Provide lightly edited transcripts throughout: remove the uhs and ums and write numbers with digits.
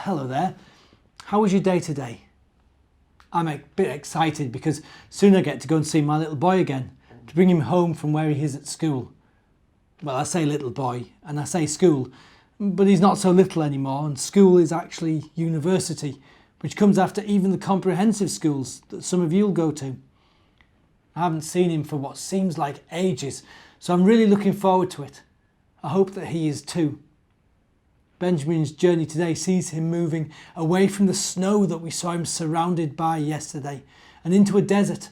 Hello there. How was your day today? I'm a bit excited because soon I get to go and see my little boy again, to bring him home from where he is at school. Well, I say little boy and I say school, but he's not so little anymore, and school is actually university, which comes after even the comprehensive schools that some of you'll go to. I haven't seen him for what seems like ages, so I'm really looking forward to it. I hope that he is too. Benjamin's journey today sees him moving away from the snow that we saw him surrounded by yesterday and into a desert,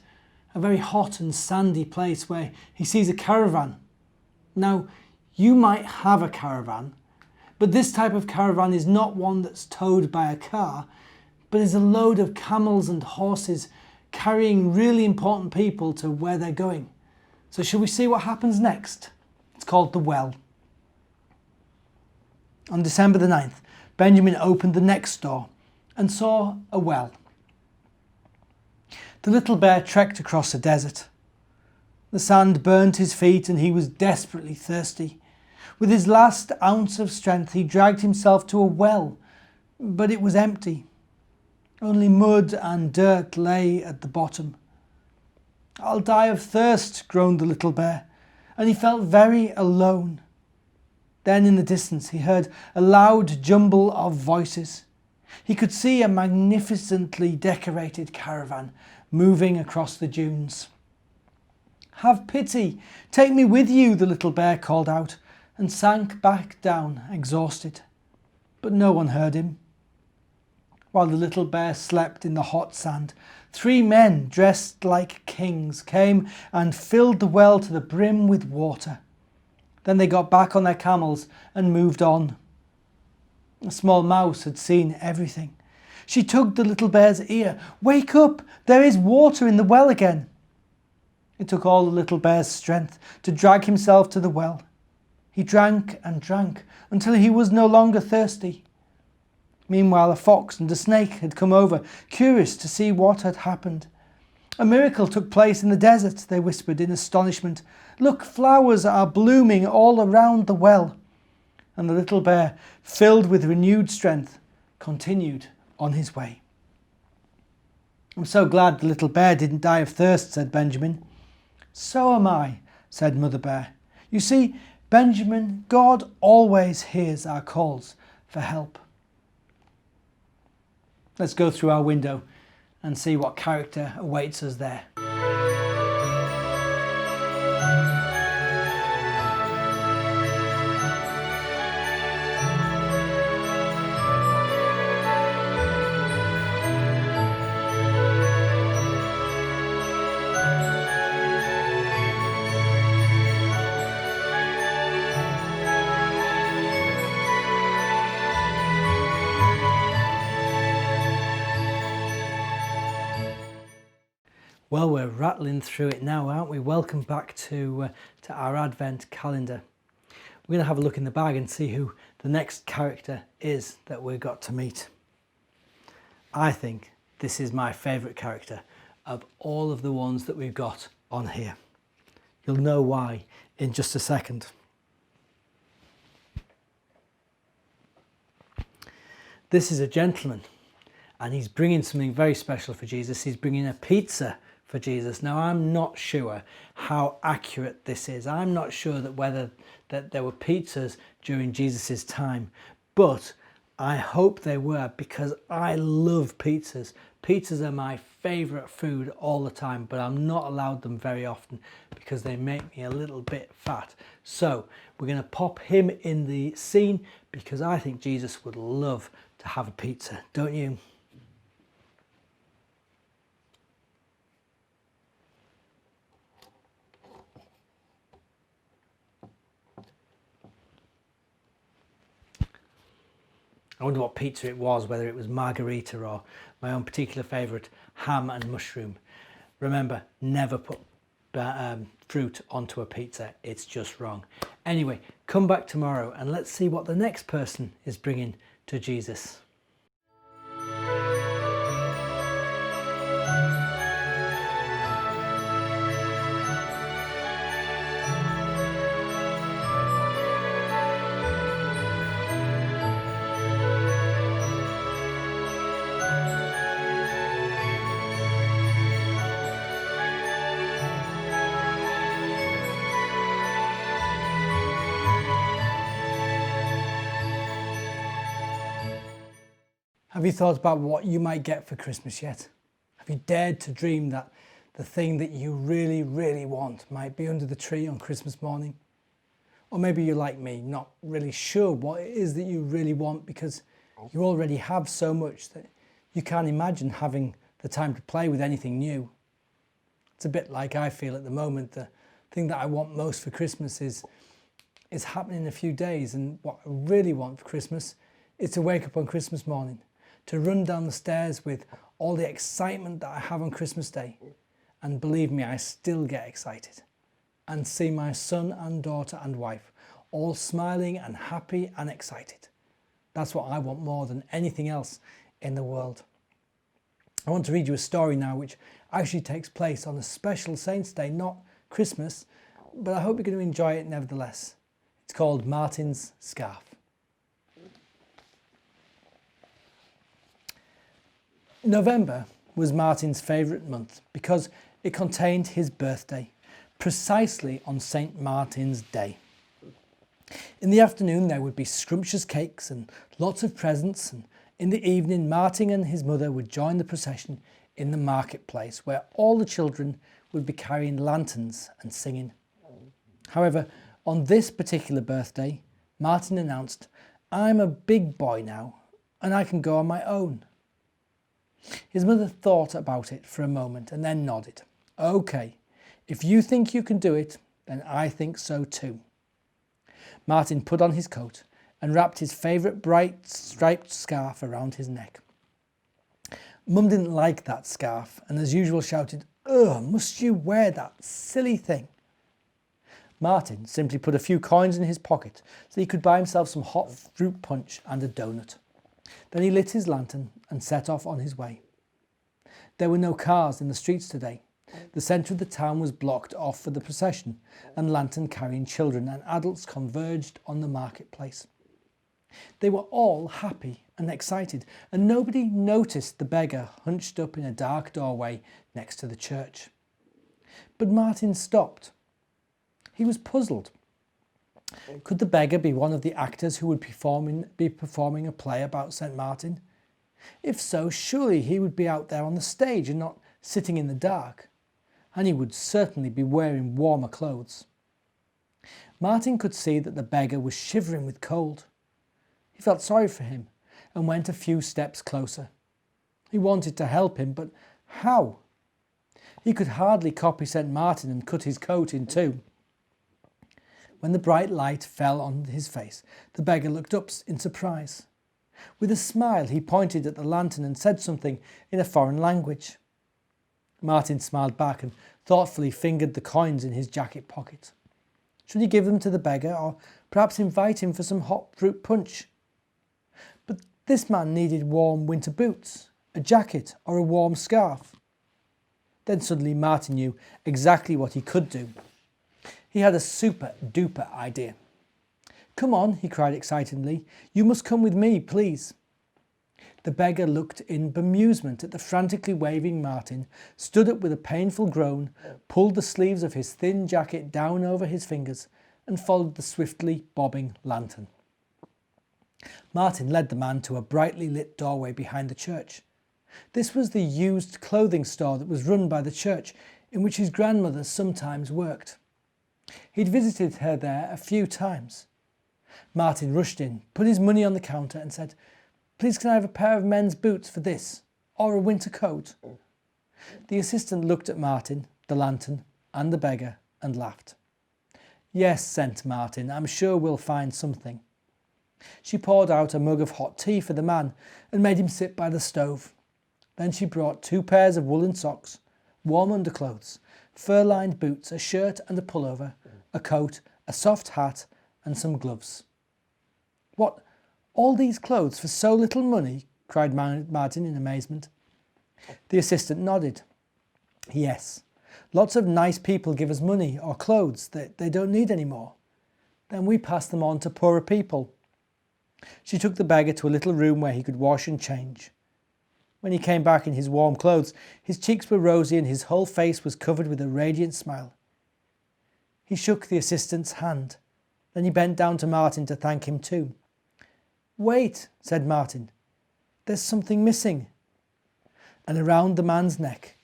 a very hot and sandy place where he sees a caravan. Now, you might have a caravan, but this type of caravan is not one that's towed by a car, but is a load of camels and horses carrying really important people to where they're going. So shall we see what happens next? It's called the well. On December the 9th, Benjamin opened the next door and saw a well. The little bear trekked across the desert. The sand burnt his feet and he was desperately thirsty. With his last ounce of strength, he dragged himself to a well, but it was empty. Only mud and dirt lay at the bottom. "I'll die of thirst," groaned the little bear, and he felt very alone. Then in the distance he heard a loud jumble of voices. He could see a magnificently decorated caravan moving across the dunes. "Have pity, take me with you," the little bear called out, and sank back down, exhausted. But no one heard him. While the little bear slept in the hot sand, 3 men dressed like kings came and filled the well to the brim with water. Then they got back on their camels and moved on. A small mouse had seen everything. She tugged the little bear's ear. "Wake up, there is water in the well again." It took all the little bear's strength to drag himself to the well. He drank and drank until he was no longer thirsty. Meanwhile, a fox and a snake had come over, curious to see what had happened. "A miracle took place in the desert," they whispered in astonishment. "Look, flowers are blooming all around the well." And the little bear, filled with renewed strength, continued on his way. "I'm so glad the little bear didn't die of thirst," said Benjamin. "So am I," said Mother Bear. "You see, Benjamin, God always hears our calls for help." Let's go through our window and see what character awaits us there. Well, we're rattling through it now, aren't we? Welcome back to our Advent calendar. We're going to have a look in the bag and see who the next character is that we've got to meet. I think this is my favourite character of all of the ones that we've got on here. You'll know why in just a second. This is a gentleman and he's bringing something very special for Jesus. He's bringing a pizza for Jesus. Now, I'm not sure how accurate this is. I'm not sure that there were pizzas during Jesus's time, but I hope they were, because I love pizzas. Pizzas are my favourite food all the time, but I'm not allowed them very often because they make me a little bit fat. So we're going to pop him in the scene because I think Jesus would love to have a pizza, don't you? I wonder what pizza it was, whether it was margherita or my own particular favourite, ham and mushroom. Remember, never put fruit onto a pizza. It's just wrong. Anyway, come back tomorrow and let's see what the next person is bringing to Jesus. Have you thought about what you might get for Christmas yet? Have you dared to dream that the thing that you really, really want might be under the tree on Christmas morning? Or maybe you're like me, not really sure what it is that you really want because you already have so much that you can't imagine having the time to play with anything new. It's a bit like I feel at the moment. The thing that I want most for Christmas is happening in a few days, and what I really want for Christmas is to wake up on Christmas morning, to run down the stairs with all the excitement that I have on Christmas Day. And believe me, I still get excited. And see my son and daughter and wife all smiling and happy and excited. That's what I want more than anything else in the world. I want to read you a story now which actually takes place on a special Saints' Day, not Christmas, but I hope you're going to enjoy it nevertheless. It's called Martin's Scarf. November was Martin's favourite month because it contained his birthday, precisely on St. Martin's Day. In the afternoon there would be scrumptious cakes and lots of presents, and in the evening Martin and his mother would join the procession in the marketplace where all the children would be carrying lanterns and singing. However, on this particular birthday, Martin announced, "I'm a big boy now and I can go on my own." His mother thought about it for a moment and then nodded. "Okay, if you think you can do it, then I think so too." Martin put on his coat and wrapped his favourite bright striped scarf around his neck. Mum didn't like that scarf and as usual shouted, "Ugh, must you wear that silly thing?" Martin simply put a few coins in his pocket so he could buy himself some hot fruit punch and a donut. Then he lit his lantern and set off on his way. There were no cars in the streets today. The centre of the town was blocked off for the procession, and lantern-carrying children and adults converged on the marketplace. They were all happy and excited, and nobody noticed the beggar hunched up in a dark doorway next to the church. But Martin stopped. He was puzzled. Could the beggar be one of the actors who would be performing a play about St. Martin? If so, surely he would be out there on the stage and not sitting in the dark, and he would certainly be wearing warmer clothes. Martin could see that the beggar was shivering with cold. He felt sorry for him and went a few steps closer. He wanted to help him, but how? He could hardly copy St. Martin and cut his coat in two. When the bright light fell on his face, the beggar looked up in surprise. With a smile, he pointed at the lantern and said something in a foreign language. Martin smiled back and thoughtfully fingered the coins in his jacket pocket. Should he give them to the beggar, or perhaps invite him for some hot fruit punch? But this man needed warm winter boots, a jacket, or a warm scarf. Then suddenly Martin knew exactly what he could do. He had a super-duper idea. "Come on," he cried excitedly. "You must come with me, please." The beggar looked in bemusement at the frantically waving Martin, stood up with a painful groan, pulled the sleeves of his thin jacket down over his fingers, and followed the swiftly bobbing lantern. Martin led the man to a brightly lit doorway behind the church. This was the used clothing store that was run by the church, in which his grandmother sometimes worked. He'd visited her there a few times. Martin rushed in, put his money on the counter and said, "Please can I have a pair of men's boots for this, or a winter coat?" The assistant looked at Martin, the lantern and the beggar and laughed. "Yes," said Martin, "I'm sure we'll find something." She poured out a mug of hot tea for the man and made him sit by the stove. Then she brought 2 pairs of woolen socks, warm underclothes, fur-lined boots, a shirt and a pullover, a coat, a soft hat and some gloves. "What, all these clothes for so little money?" cried Martin in amazement. The assistant nodded. "Yes, lots of nice people give us money or clothes that they don't need anymore. Then we pass them on to poorer people." She took the beggar to a little room where he could wash and change. When he came back in his warm clothes, his cheeks were rosy and his whole face was covered with a radiant smile. He shook the assistant's hand. Then he bent down to Martin to thank him too. "Wait," said Martin. there's something missing. And around the man's neck,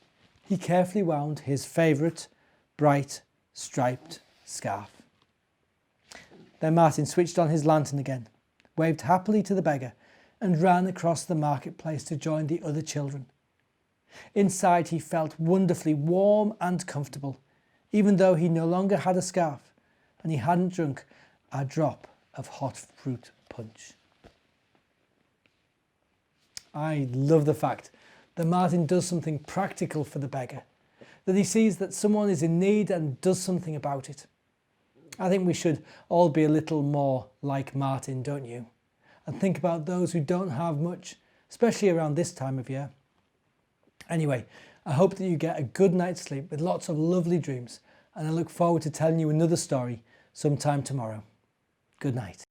he carefully wound his favourite bright striped scarf. Then Martin switched on his lantern again, waved happily to the beggar, and ran across the marketplace to join the other children. Inside he felt wonderfully warm and comfortable, even though he no longer had a scarf and he hadn't drunk a drop of hot fruit punch. I love the fact that Martin does something practical for the beggar, that he sees that someone is in need and does something about it. I think we should all be a little more like Martin, don't you? And think about those who don't have much, especially around this time of year. Anyway, I hope that you get a good night's sleep with lots of lovely dreams, and I look forward to telling you another story sometime tomorrow. Good night.